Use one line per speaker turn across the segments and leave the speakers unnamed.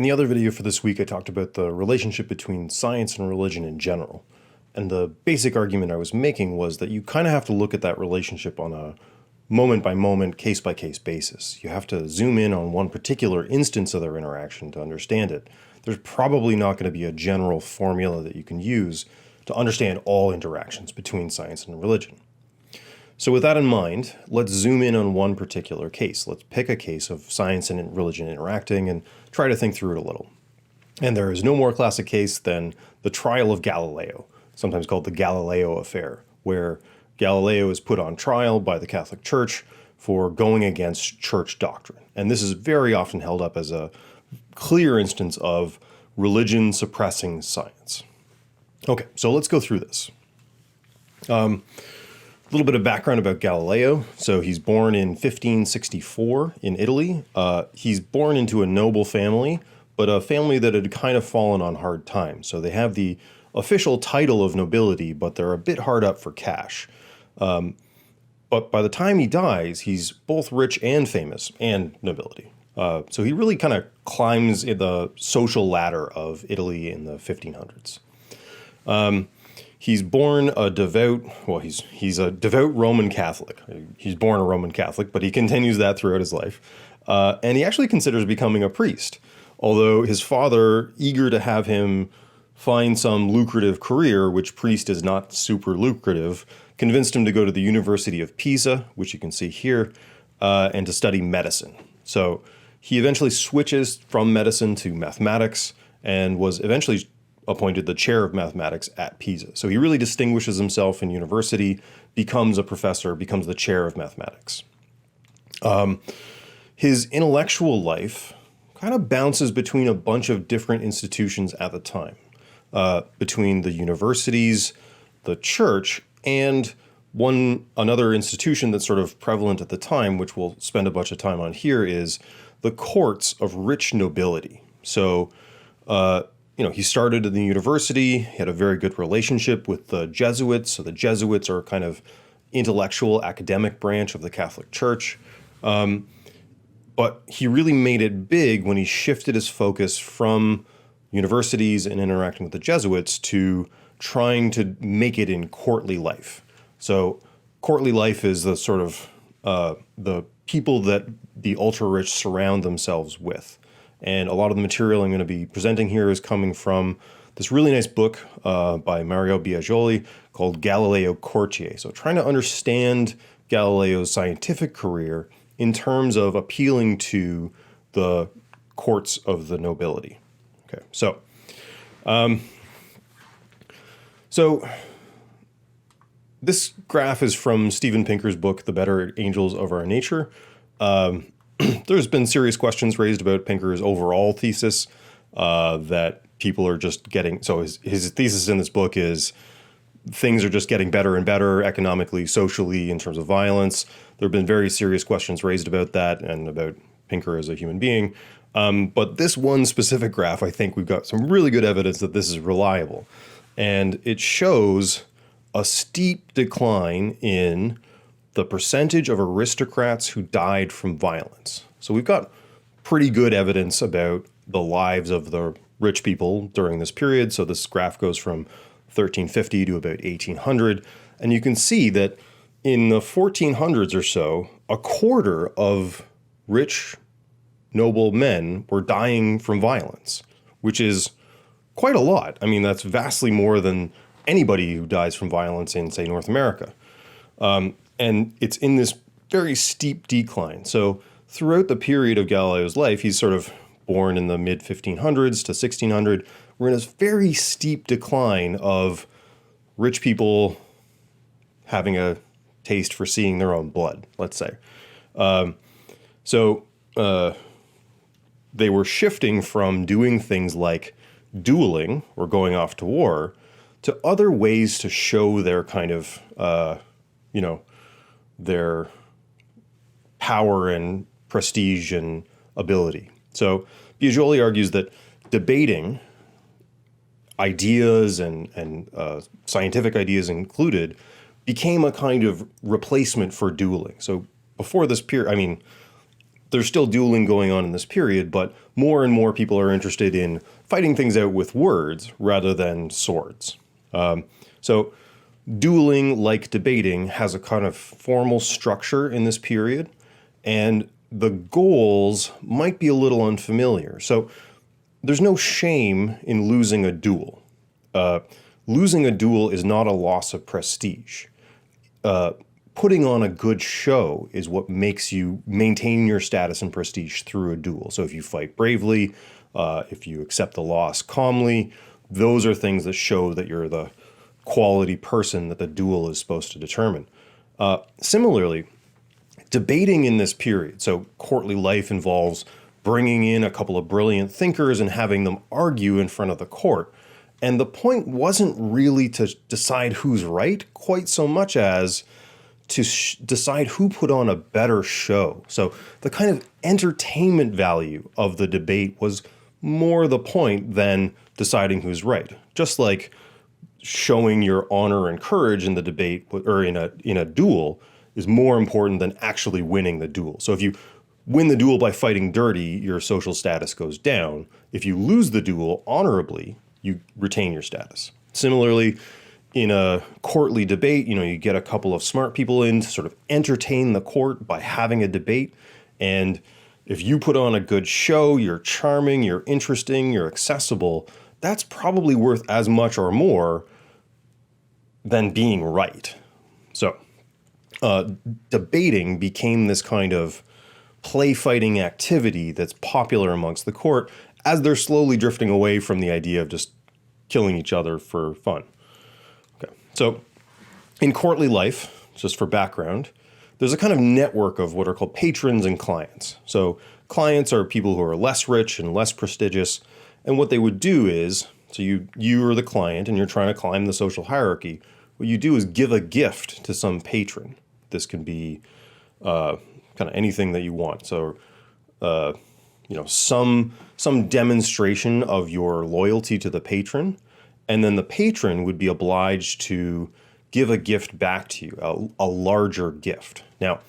In the other video for this week, I talked about the relationship between science and religion in general. And the basic argument I was making was that you kind of have to look at that relationship on a moment-by-moment, case-by-case basis. You have to zoom in on one particular instance of their interaction to understand it. There's probably not going to be a general formula that you can use to understand all interactions between science and religion. So with that in mind, let's zoom in on one particular case. Let's pick a case of science and religion interacting and try to think through it a little. And there is no more classic case than the trial of Galileo, sometimes called the Galileo Affair, where Galileo is put on trial by the Catholic Church for going against church doctrine. And this is very often held up as a clear instance of religion suppressing science. Okay, so let's go through this. A little bit of background about Galileo. So he's born in 1564 in Italy. He's born into a noble family, but a family that had kind of fallen on hard times. So they have the official title of nobility, but they're a bit hard up for cash. But by the time he dies, he's both rich and famous and nobility. So he really kind of climbs in the social ladder of Italy in the 1500s. He's born a devout, well, he's a devout Roman Catholic. He's born a Roman Catholic, but he continues that throughout his life. And he actually considers becoming a priest, although his father, eager to have him find some lucrative career, which priest is not super lucrative, convinced him to go to the University of Pisa, which you can see here, and to study medicine. So he eventually switches from medicine to mathematics and was eventually appointed the chair of mathematics at Pisa. So he really distinguishes himself in university, becomes a professor, becomes the chair of mathematics. His intellectual life kind of bounces between a bunch of different institutions at the time, between the universities, the church, and another institution that's sort of prevalent at the time, which we'll spend a bunch of time on here, is the courts of rich nobility. So, he started in the university, he had a very good relationship with the Jesuits. So the Jesuits are kind of intellectual academic branch of the Catholic Church. But he really made it big when he shifted his focus from universities and interacting with the Jesuits to trying to make it in courtly life. So courtly life is the sort of the people that the ultra-rich surround themselves with. And a lot of the material I'm going to be presenting here is coming from this really nice book by Mario Biagioli called Galileo Courtier. So trying to understand Galileo's scientific career in terms of appealing to the courts of the nobility. Okay, so this graph is from Steven Pinker's book, The Better Angels of Our Nature. There's been serious questions raised about Pinker's overall thesis that people are just getting. So his thesis in this book is things are just getting better and better economically, socially, in terms of violence. There have been very serious questions raised about that and about Pinker as a human being. But this one specific graph, I think we've got some really good evidence that this is reliable. And it shows a steep decline in the percentage of aristocrats who died from violence. So we've got pretty good evidence about the lives of the rich people during this period. So this graph goes from 1350 to about 1800. And you can see that in the 1400s or so, a quarter of rich, noble men were dying from violence, which is quite a lot. I mean, that's vastly more than anybody who dies from violence in, say, North America. And it's in this very steep decline. So throughout the period of Galileo's life, he's sort of born in the mid-1500s to 1600. We're in this very steep decline of rich people having a taste for seeing their own blood, let's say. So they were shifting from doing things like dueling or going off to war to other ways to show their kind of, their power and prestige and ability. So Biagioli argues that debating ideas and scientific ideas included became a kind of replacement for dueling. So before this period, I mean, there's still dueling going on in this period, but more and more people are interested in fighting things out with words rather than swords. So dueling, like debating, has a kind of formal structure in this period, and the goals might be a little unfamiliar. So there's no shame in losing a duel. Losing a duel is not a loss of prestige. Putting on a good show is what makes you maintain your status and prestige through a duel. So if you fight bravely, if you accept the loss calmly, those are things that show that you're the quality person that the duel is supposed to determine. Similarly, debating in this period, so courtly life involves bringing in a couple of brilliant thinkers and having them argue in front of the court. And the point wasn't really to decide who's right quite so much as to decide who put on a better show. So the kind of entertainment value of the debate was more the point than deciding who's right. Just like showing your honor and courage in the debate or in a duel is more important than actually winning the duel. So if you win the duel by fighting dirty, your social status goes down. If you lose the duel honorably, you retain your status. Similarly, in a courtly debate, you get a couple of smart people in to sort of entertain the court by having a debate. And if you put on a good show, you're charming, you're interesting, you're accessible, that's probably worth as much or more than being right. So debating became this kind of play fighting activity that's popular amongst the court as they're slowly drifting away from the idea of just killing each other for fun. Okay, so in courtly life, just for background, there's a kind of network of what are called patrons and clients. So clients are people who are less rich and less prestigious, and what they would do is, so you are the client and you're trying to climb the social hierarchy, what you do is give a gift to some patron. This can be kind of anything that you want. So, some demonstration of your loyalty to the patron, and then the patron would be obliged to give a gift back to you, a larger gift. Now,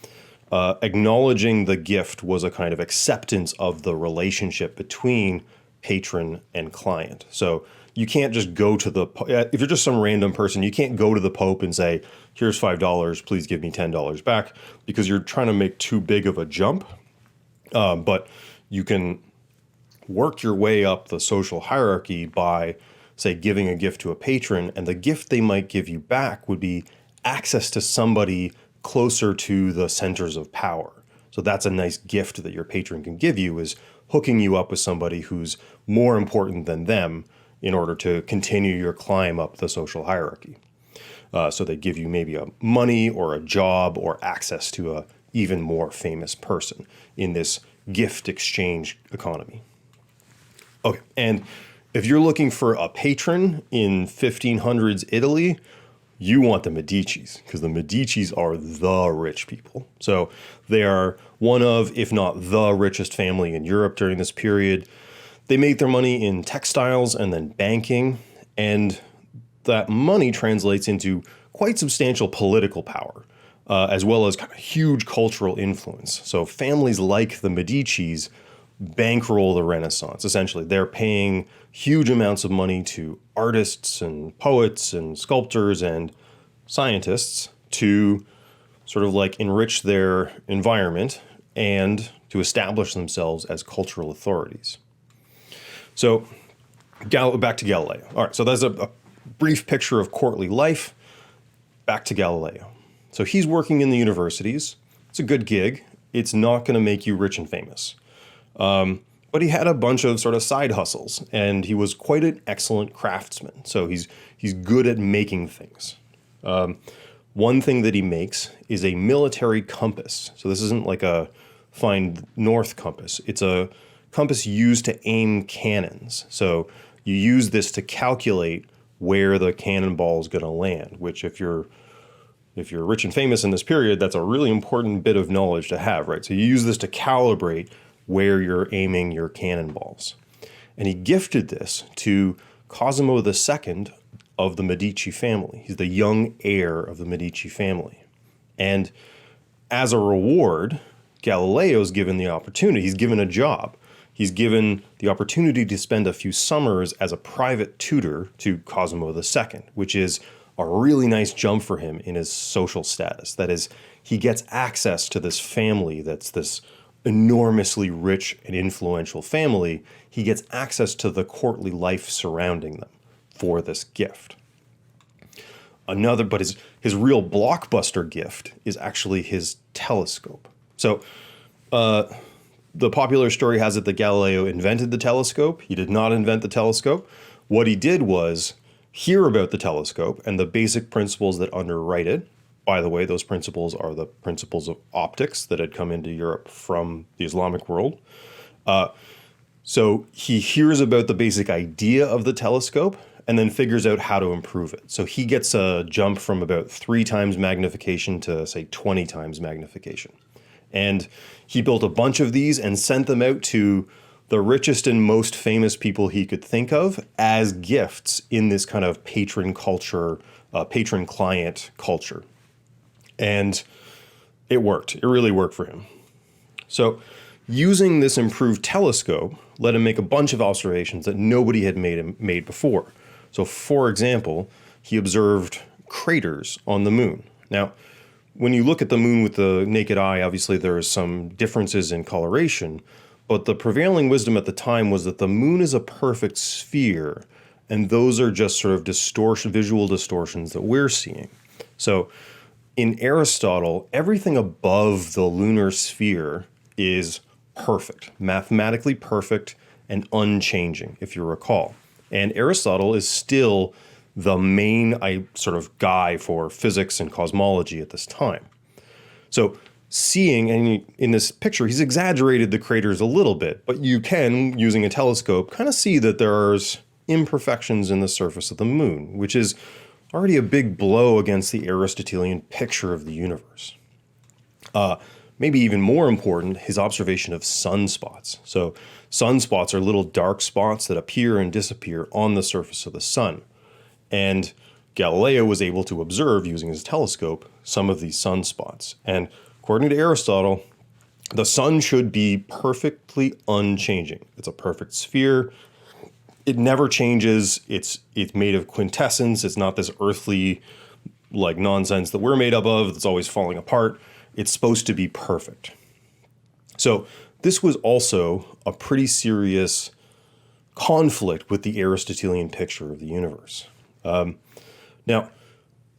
acknowledging the gift was a kind of acceptance of the relationship between patron and client. So you can't just go to if you're just some random person, you can't go to the Pope and say, here's $5, please give me $10 back, because you're trying to make too big of a jump. But you can work your way up the social hierarchy by, say, giving a gift to a patron, and the gift they might give you back would be access to somebody closer to the centers of power. So that's a nice gift that your patron can give you, is hooking you up with somebody who's more important than them in order to continue your climb up the social hierarchy. So they give you maybe a money or a job or access to a even more famous person in this gift exchange economy. Okay, and if you're looking for a patron in 1500s Italy, you want the Medicis, because the Medicis are the rich people. So they are one of, if not the richest family in Europe during this period. They made their money in textiles and then banking, and that money translates into quite substantial political power, as well as kind of huge cultural influence. So families like the Medicis bankroll the Renaissance. Essentially, they're paying huge amounts of money to artists and poets and sculptors and scientists to sort of like enrich their environment and to establish themselves as cultural authorities. So back to Galileo. All right, so that's a brief picture of courtly life. Back to Galileo. So he's working in the universities. It's a good gig. It's not going to make you rich and famous. But he had a bunch of sort of side hustles, and he was quite an excellent craftsman. So he's good at making things. One thing that he makes is a military compass. So this isn't like a find north compass. It's a compass used to aim cannons. So you use this to calculate where the cannonball is going to land, which if you're rich and famous in this period, that's a really important bit of knowledge to have, right? So you use this to calibrate where you're aiming your cannonballs. And he gifted this to Cosimo II of the Medici family. He's the young heir of the Medici family. And as a reward, Galileo's given the opportunity. He's given a job. He's given the opportunity to spend a few summers as a private tutor to Cosimo II, which is a really nice jump for him in his social status. That is, he gets access to this family that's this enormously rich and influential family. He gets access to the courtly life surrounding them for this gift. But his real blockbuster gift is actually his telescope. So the popular story has it that Galileo invented the telescope. He did not invent the telescope. What he did was hear about the telescope and the basic principles that underwrite it. By the way, those principles are the principles of optics that had come into Europe from the Islamic world. So he hears about the basic idea of the telescope and then figures out how to improve it. So he gets a jump from about 3 times magnification to, say, 20 times magnification. And he built a bunch of these and sent them out to the richest and most famous people he could think of as gifts in this kind of patron culture, patron-client culture. And it worked. It really worked for him. So using this improved telescope let him make a bunch of observations that nobody had made before. So, for example, he observed craters on the moon. Now, when you look at the moon with the naked eye, obviously there are some differences in coloration, but the prevailing wisdom at the time was that the moon is a perfect sphere, and those are just sort of visual distortions that we're seeing. So in Aristotle, everything above the lunar sphere is perfect, mathematically perfect and unchanging, if you recall. And Aristotle is still the main sort of guy for physics and cosmology at this time. So seeing, and in this picture, he's exaggerated the craters a little bit, but you can, using a telescope, kind of see that there's imperfections in the surface of the moon, which is already a big blow against the Aristotelian picture of the universe. Maybe even more important, his observation of sunspots. So sunspots are little dark spots that appear and disappear on the surface of the sun. And Galileo was able to observe, using his telescope, some of these sunspots. And according to Aristotle, the sun should be perfectly unchanging. It's a perfect sphere. It never changes. It's made of quintessence. It's not this earthly like nonsense that we're made up of that's always falling apart. It's supposed to be perfect. So this was also a pretty serious conflict with the Aristotelian picture of the universe. Now,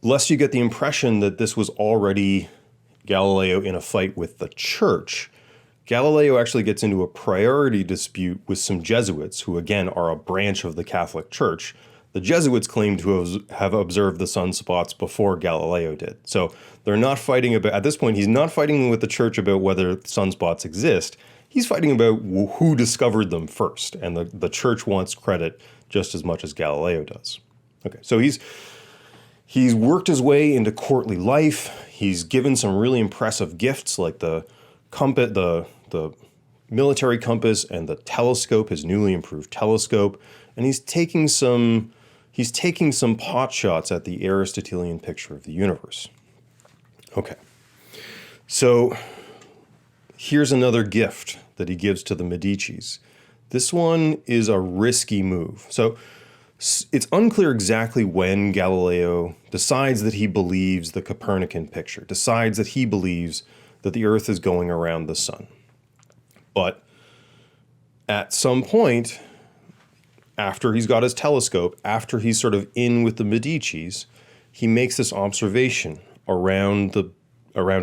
lest you get the impression that this was already Galileo in a fight with the church, Galileo actually gets into a priority dispute with some Jesuits, who again are a branch of the Catholic Church. The Jesuits claim to have observed the sunspots before Galileo did. So they're not fighting about, at this point, he's not fighting with the church about whether sunspots exist. He's fighting about who discovered them first. And the church wants credit just as much as Galileo does. Okay, so he's worked his way into courtly life. He's given some really impressive gifts like the compass, the military compass and the telescope, his newly improved telescope. And he's taking some pot shots at the Aristotelian picture of the universe. Okay, so here's another gift that he gives to the Medicis. This one is a risky move. So it's unclear exactly when Galileo decides that he believes the Copernican picture, decides that he believes that the Earth is going around the sun. But at some point, after he's got his telescope, after he's sort of in with the Medicis, he makes this observation around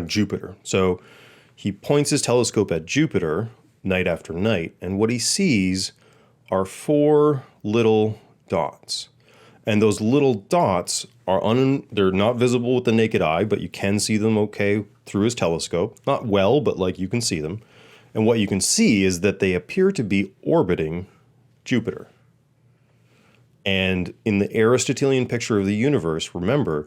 Jupiter. So he points his telescope at Jupiter night after night, and what he sees are 4 little dots. And those little dots they're not visible with the naked eye, but you can see them okay through his telescope. Not well, but like you can see them. And what you can see is that they appear to be orbiting Jupiter. And in the Aristotelian picture of the universe, remember,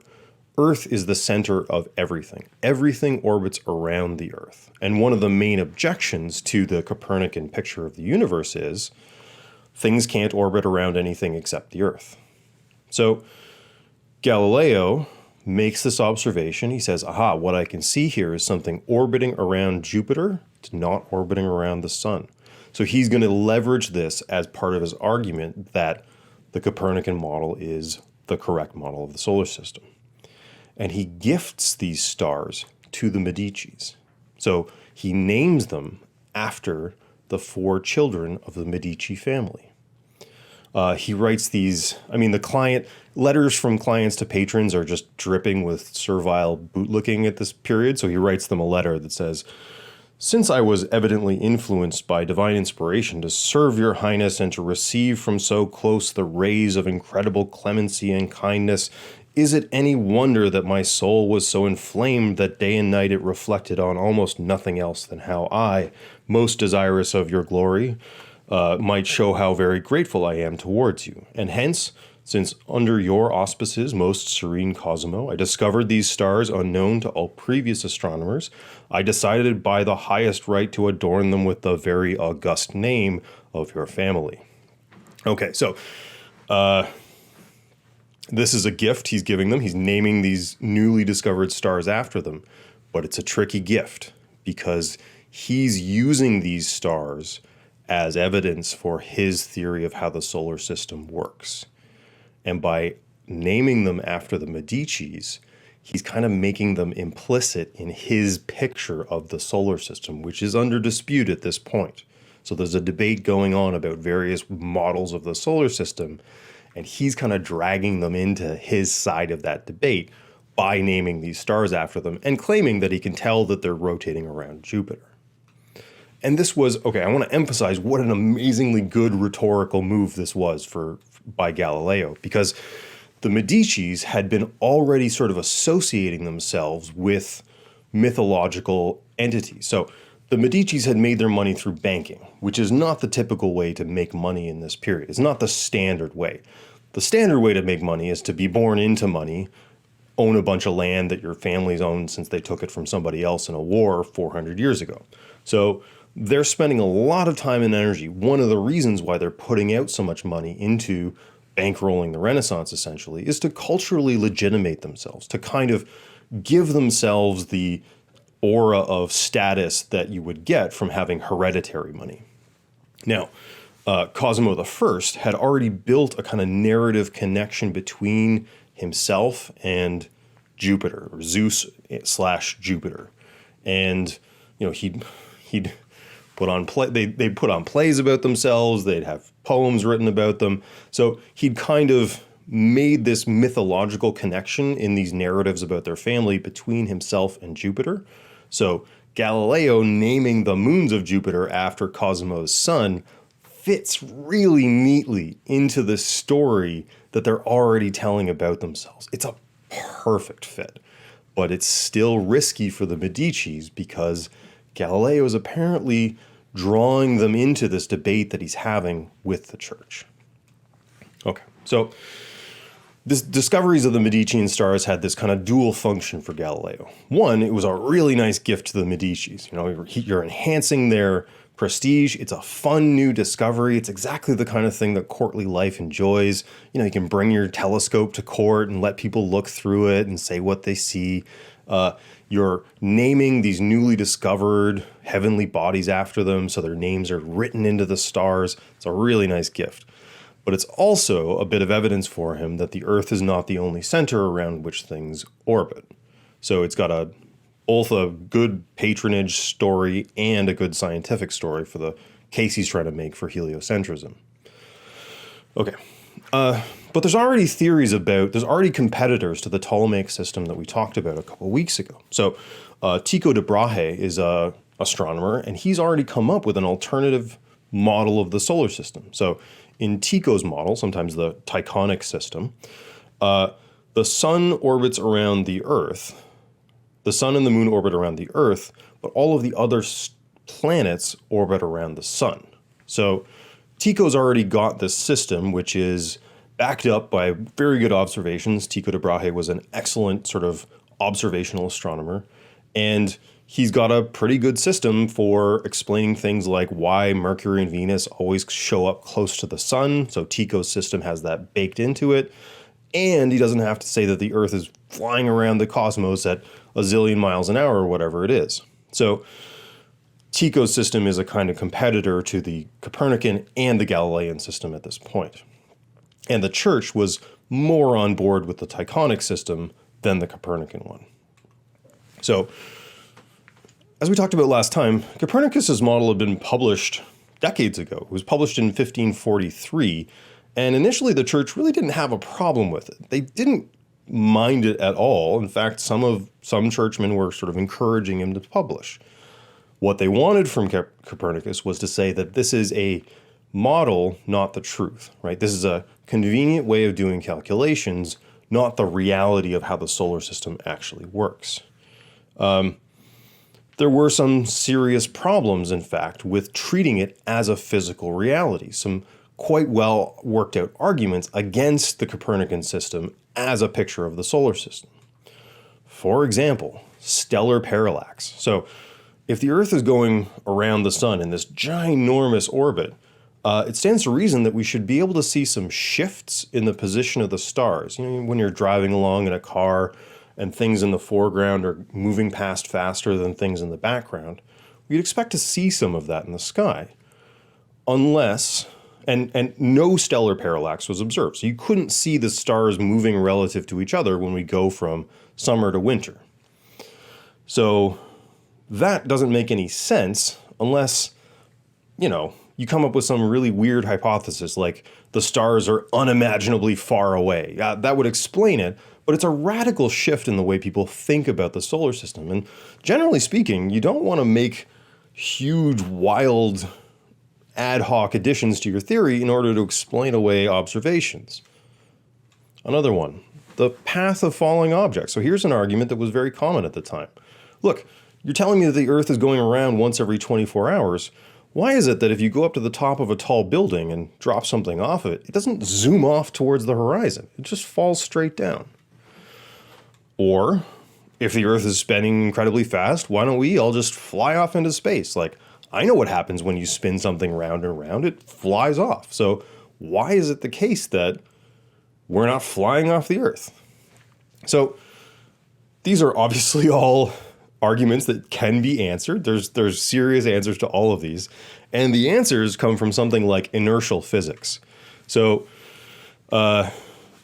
Earth is the center of everything. Everything orbits around the Earth. And one of the main objections to the Copernican picture of the universe is things can't orbit around anything except the Earth. So Galileo makes this observation. He says, aha, what I can see here is something orbiting around Jupiter. It's not orbiting around the sun. So he's going to leverage this as part of his argument that the Copernican model is the correct model of the solar system. And he gifts these stars to the Medicis. So he names them after the 4 children of the Medici family. He writes these, the letters from clients to patrons are just dripping with servile bootlicking at this period. So he writes them a letter that says, since I was evidently influenced by divine inspiration to serve your highness and to receive from so close the rays of incredible clemency and kindness, is it any wonder that my soul was so inflamed that day and night it reflected on almost nothing else than how I, most desirous of your glory, might show how very grateful I am towards you. And hence, since under your auspices, most serene Cosimo, I discovered these stars unknown to all previous astronomers, I decided by the highest right to adorn them with the very august name of your family. Okay, so this is a gift he's giving them. He's naming these newly discovered stars after them. But it's a tricky gift because he's using these stars as evidence for his theory of how the solar system works. And by naming them after the Medicis, he's kind of making them implicit in his picture of the solar system, which is under dispute at this point. So there's a debate going on about various models of the solar system, and he's kind of dragging them into his side of that debate by naming these stars after them and claiming that he can tell that they're rotating around Jupiter. And this was, okay, I want to emphasize what an amazingly good rhetorical move this was by Galileo, because the Medicis had been already sort of associating themselves with mythological entities. So the Medicis had made their money through banking, which is not the typical way to make money in this period. It's not the standard way. The standard way to make money is to be born into money, own a bunch of land that your family's owned since they took it from somebody else in a war 400 years ago. So they're spending a lot of time and energy. One of the reasons why they're putting out so much money into bankrolling the Renaissance, essentially, is to culturally legitimate themselves, to kind of give themselves the aura of status that you would get from having hereditary money. Now, Cosimo I had already built a kind of narrative connection between himself and Jupiter, or Zeus/Jupiter. And, he'd put on they put on plays about themselves, they'd have poems written about them. So he'd kind of made this mythological connection in these narratives about their family between himself and Jupiter. So Galileo naming the moons of Jupiter after Cosimo's son fits really neatly into the story that they're already telling about themselves. It's a perfect fit, but it's still risky for the Medicis because Galileo is apparently drawing them into this debate that he's having with the church. Okay, so this discoveries of the Medici stars had this kind of dual function for Galileo. One, it was a really nice gift to the Medicis. You're enhancing their prestige. It's a fun new discovery. It's exactly the kind of thing that courtly life enjoys. You can bring your telescope to court and let people look through it and say what they see. You're naming these newly discovered heavenly bodies after them, so their names are written into the stars. It's a really nice gift. But it's also a bit of evidence for him that the Earth is not the only center around which things orbit. So it's got both a good patronage story and a good scientific story for the case he's trying to make for heliocentrism. Okay. But there's already competitors to the Ptolemaic system that we talked about a couple weeks ago. So Tycho de Brahe is an astronomer, and he's already come up with an alternative model of the solar system. So in Tycho's model, sometimes the Tychonic System, the sun orbits around the Earth. The sun and the moon orbit around the Earth, but all of the other planets orbit around the sun. So Tycho's already got this system, which is backed up by very good observations. Tycho de Brahe was an excellent sort of observational astronomer, and he's got a pretty good system for explaining things like why Mercury and Venus always show up close to the sun. So Tycho's system has that baked into it. And he doesn't have to say that the Earth is flying around the cosmos at a zillion miles an hour or whatever it is. So Tycho's system is a kind of competitor to the Copernican and the Galilean system at this point. And the church was more on board with the Tychonic system than the Copernican one. So, as we talked about last time, Copernicus's model had been published decades ago. It was published in 1543, and initially the church really didn't have a problem with it. They didn't mind it at all. In fact, some churchmen were sort of encouraging him to publish. What they wanted from Copernicus was to say that this is a model, not the truth, right? This is a convenient way of doing calculations, not the reality of how the solar system actually works. There were some serious problems, in fact, with treating it as a physical reality. Some quite well worked out arguments against the Copernican system as a picture of the solar system. For example, stellar parallax. So if the Earth is going around the sun in this ginormous orbit, it stands to reason that we should be able to see some shifts in the position of the stars. You know, when you're driving along in a car and things in the foreground are moving past faster than things in the background, we'd expect to see some of that in the sky. Unless, and no stellar parallax was observed. So you couldn't see the stars moving relative to each other when we go from summer to winter. So that doesn't make any sense unless, you come up with some really weird hypothesis like the stars are unimaginably far away. That would explain it, but it's a radical shift in the way people think about the solar system. And generally speaking, you don't want to make huge, wild, ad hoc additions to your theory in order to explain away observations. Another one, the path of falling objects. So here's an argument that was very common at the time. Look, you're telling me that the Earth is going around once every 24 hours. Why is it that if you go up to the top of a tall building and drop something off of it, it doesn't zoom off towards the horizon? It just falls straight down. Or, if the Earth is spinning incredibly fast, why don't we all just fly off into space? Like, I know what happens when you spin something round and round, it flies off. So why is it the case that we're not flying off the Earth? So these are obviously all arguments that can be answered. There's serious answers to all of these. And the answers come from something like inertial physics. So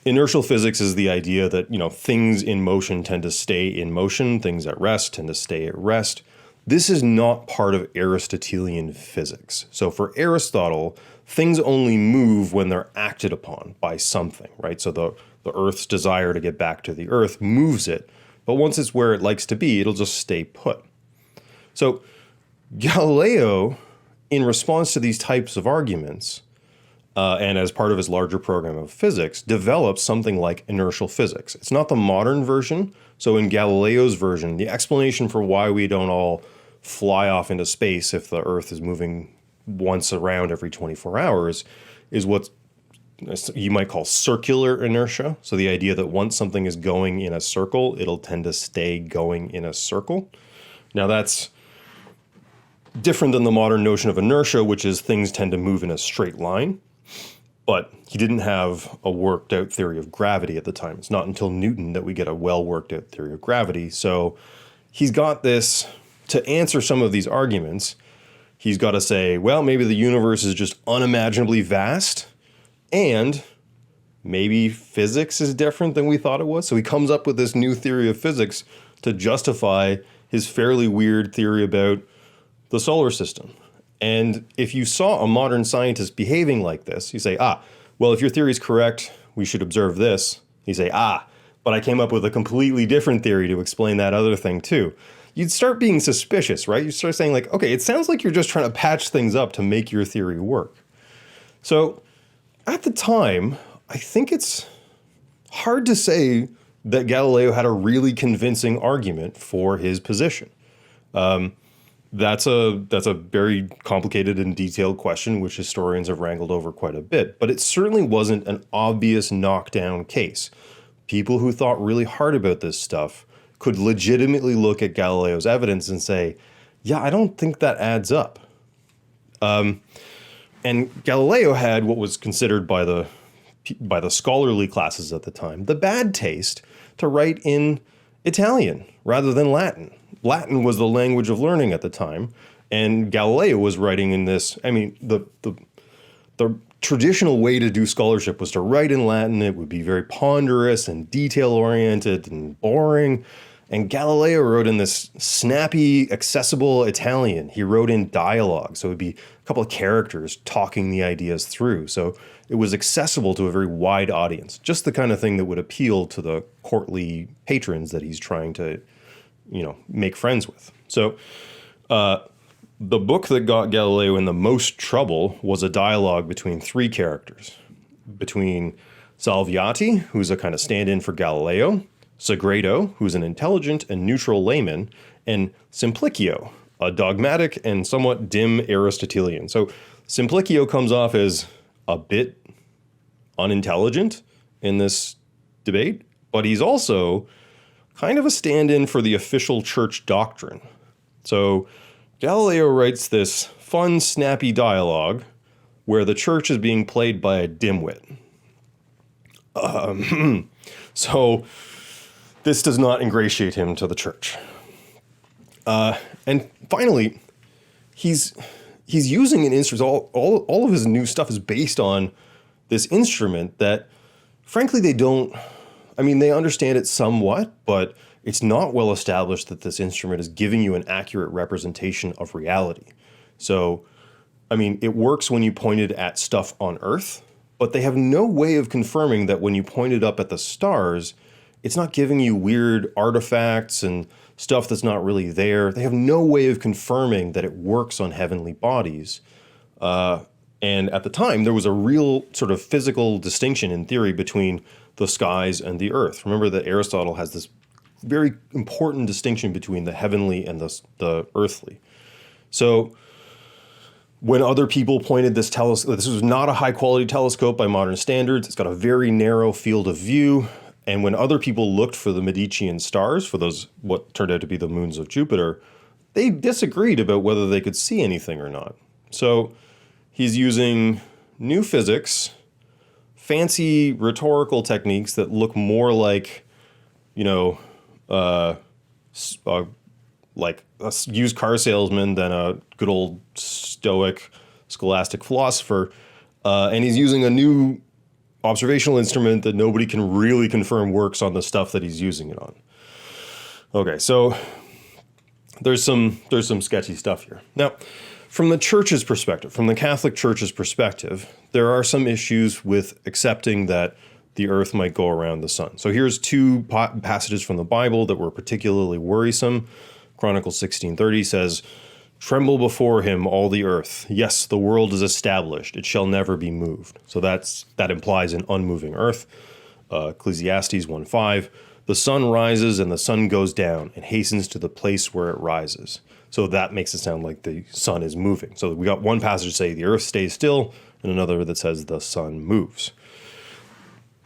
inertial physics is the idea that, things in motion tend to stay in motion, things at rest tend to stay at rest. This is not part of Aristotelian physics. So for Aristotle, things only move when they're acted upon by something, right? So the Earth's desire to get back to the Earth moves it, but once it's where it likes to be, it'll just stay put. So Galileo, in response to these types of arguments, and as part of his larger program of physics, develops something like inertial physics. It's not the modern version. So in Galileo's version, the explanation for why we don't all fly off into space if the Earth is moving once around every 24 hours is what you might call circular inertia. So the idea that once something is going in a circle, it'll tend to stay going in a circle. Now that's different than the modern notion of inertia, which is things tend to move in a straight line. But he didn't have a worked out theory of gravity at the time. It's not until Newton that we get a well worked out theory of gravity. So he's got this, to answer some of these arguments, he's got to say, well, maybe the universe is just unimaginably vast, and maybe physics is different than we thought it was. So he comes up with this new theory of physics to justify his fairly weird theory about the solar system. And if you saw a modern scientist behaving like this, you say, well, if your theory is correct, we should observe this. You say, but I came up with a completely different theory to explain that other thing too. You'd start being suspicious, right? You start saying like, okay, it sounds like you're just trying to patch things up to make your theory work. So at the time, I think it's hard to say that Galileo had a really convincing argument for his position. That's a very complicated and detailed question, which historians have wrangled over quite a bit, but it certainly wasn't an obvious knockdown case. People who thought really hard about this stuff could legitimately look at Galileo's evidence and say, yeah, I don't think that adds up. And Galileo had what was considered by the scholarly classes at the time the bad taste to write in Italian rather than Latin. Latin was the language of learning at the time, and Galileo was writing in this. I mean, the traditional way to do scholarship was to write in Latin. It would be very ponderous and detail-oriented and boring. And Galileo wrote in this snappy, accessible Italian. He wrote in dialogue, so it would be a couple of characters talking the ideas through. So it was accessible to a very wide audience, just the kind of thing that would appeal to the courtly patrons that he's trying to, make friends with. So the book that got Galileo in the most trouble was a dialogue between three characters, between Salviati, who's a kind of stand-in for Galileo, Sagredo, who's an intelligent and neutral layman, and Simplicio, a dogmatic and somewhat dim Aristotelian. So Simplicio comes off as a bit unintelligent in this debate, but he's also kind of a stand-in for the official church doctrine. So Galileo writes this fun, snappy dialogue where the church is being played by a dimwit. So this does not ingratiate him to the church. And finally, he's using an instrument. All of his new stuff is based on this instrument that, frankly, they understand it somewhat, but it's not well established that this instrument is giving you an accurate representation of reality. So, it works when you point it at stuff on Earth, but they have no way of confirming that when you point it up at the stars, it's not giving you weird artifacts and stuff that's not really there. They have no way of confirming that it works on heavenly bodies. And at the time, there was a real sort of physical distinction in theory between the skies and the Earth. Remember that Aristotle has this very important distinction between the heavenly and the earthly. So when other people pointed this telescope, this was not a high-quality telescope by modern standards. It's got a very narrow field of view. And when other people looked for the Medician stars, for those what turned out to be the moons of Jupiter, they disagreed about whether they could see anything or not. So he's using new physics, fancy rhetorical techniques that look more like, like a used car salesman than a good old stoic scholastic philosopher. And he's using a new observational instrument that nobody can really confirm works on the stuff that he's using it on. Okay, so there's some sketchy stuff here. Now, from the church's perspective, from the Catholic Church's perspective, there are some issues with accepting that the earth might go around the sun. So here's two passages from the Bible that were particularly worrisome. Chronicles 16:30 says, "Tremble before him, all the earth. Yes, the world is established. It shall never be moved." So that implies an unmoving earth. Ecclesiastes 1:5, "The sun rises and the sun goes down and hastens to the place where it rises." So that makes it sound like the sun is moving. So we got one passage to say the earth stays still and another that says the sun moves.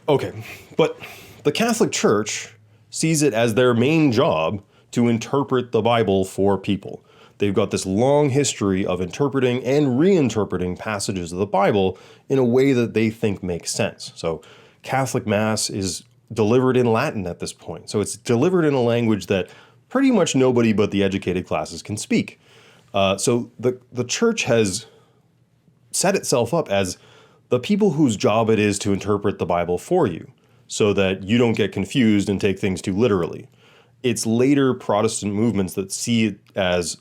Okay, but the Catholic Church sees it as their main job to interpret the Bible for people. They've got this long history of interpreting and reinterpreting passages of the Bible in a way that they think makes sense. So Catholic Mass is delivered in Latin at this point. So it's delivered in a language that pretty much nobody but the educated classes can speak. So the church has set itself up as the people whose job it is to interpret the Bible for you so that you don't get confused and take things too literally. It's later Protestant movements that see it as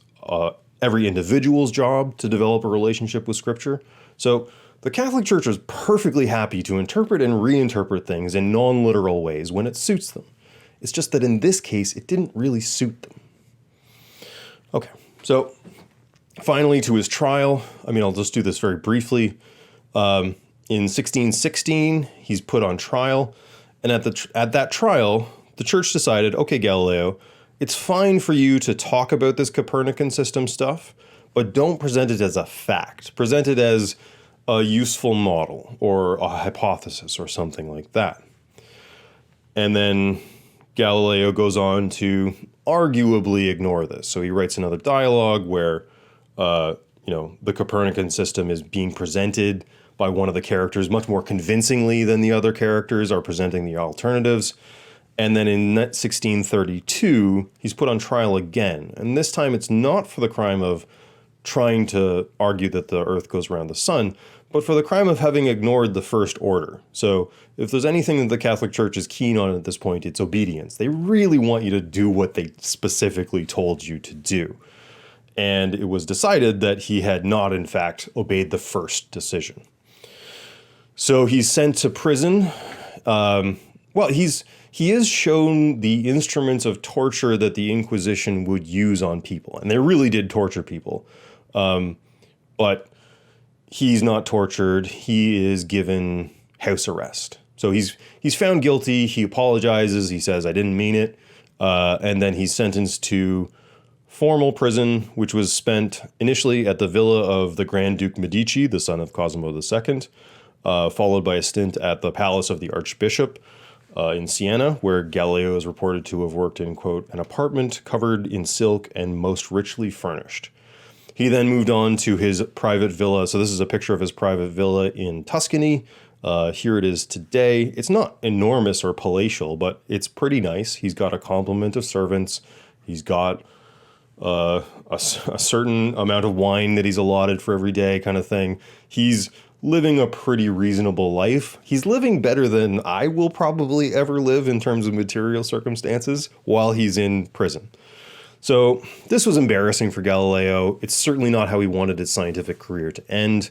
every individual's job to develop a relationship with Scripture. So the Catholic Church is perfectly happy to interpret and reinterpret things in non-literal ways when it suits them. It's just that in this case, it didn't really suit them. Okay, so finally to his trial. I'll just do this very briefly. In 1616, he's put on trial. And at that trial, the church decided, okay, Galileo, it's fine for you to talk about this Copernican system stuff, but don't present it as a fact. Present it as a useful model or a hypothesis or something like that. And then Galileo goes on to arguably ignore this. So he writes another dialogue where, the Copernican system is being presented by one of the characters much more convincingly than the other characters are presenting the alternatives. And then in 1632, he's put on trial again. And this time it's not for the crime of trying to argue that the Earth goes around the sun, but for the crime of having ignored the first order. So if there's anything that the Catholic Church is keen on at this point, it's obedience. They really want you to do what they specifically told you to do. And it was decided that he had not, in fact, obeyed the first decision. So he's sent to prison. He is shown the instruments of torture that the Inquisition would use on people, and they really did torture people. But he's not tortured. He is given house arrest. So he's found guilty. He apologizes. He says, "I didn't mean it," and then he's sentenced to formal prison, which was spent initially at the villa of the Grand Duke Medici, the son of Cosimo II, followed by a stint at the palace of the Archbishop in Siena, where Galileo is reported to have worked in, quote, an apartment covered in silk and most richly furnished. He then moved on to his private villa. So this is a picture of his private villa in Tuscany. Here it is today. It's not enormous or palatial, but it's pretty nice. He's got a complement of servants. He's got a certain amount of wine that he's allotted for every day, kind of thing. He's living a pretty reasonable life. He's living better than I will probably ever live in terms of material circumstances while he's in prison. So this was embarrassing for Galileo. It's certainly not how he wanted his scientific career to end,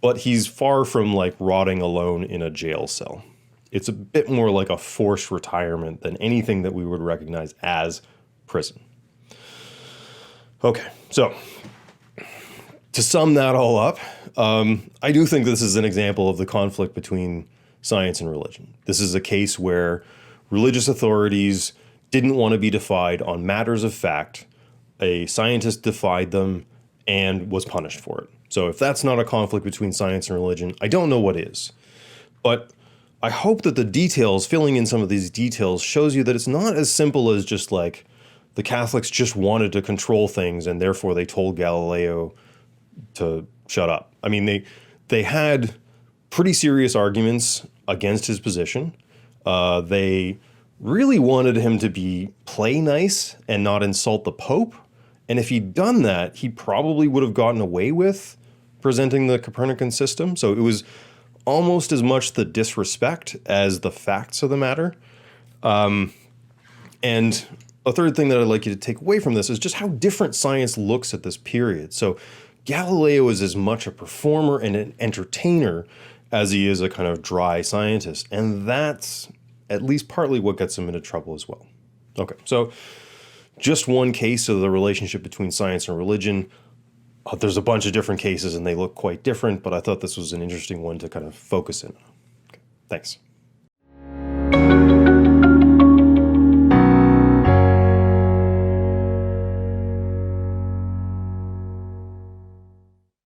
but he's far from like rotting alone in a jail cell. It's a bit more like a forced retirement than anything that we would recognize as prison. Okay, so to sum that all up, I do think this is an example of the conflict between science and religion. This is a case where religious authorities didn't want to be defied on matters of fact. A scientist defied them and was punished for it. So if that's not a conflict between science and religion, I don't know what is. But I hope that the details, filling in some of these details, shows you that it's not as simple as just like the Catholics just wanted to control things and therefore they told Galileo to shut up. I mean, they had pretty serious arguments against his position. They really wanted him to play nice and not insult the Pope. And if he'd done that, he probably would have gotten away with presenting the Copernican system. So it was almost as much the disrespect as the facts of the matter. And a third thing that I'd like you to take away from this is just how different science looks at this period. So Galileo is as much a performer and an entertainer as he is a kind of dry scientist. And that's at least partly what gets him into trouble as well. Okay, so just one case of the relationship between science and religion. There's a bunch of different cases and they look quite different, but I thought this was an interesting one to kind of focus in on. Okay, thanks.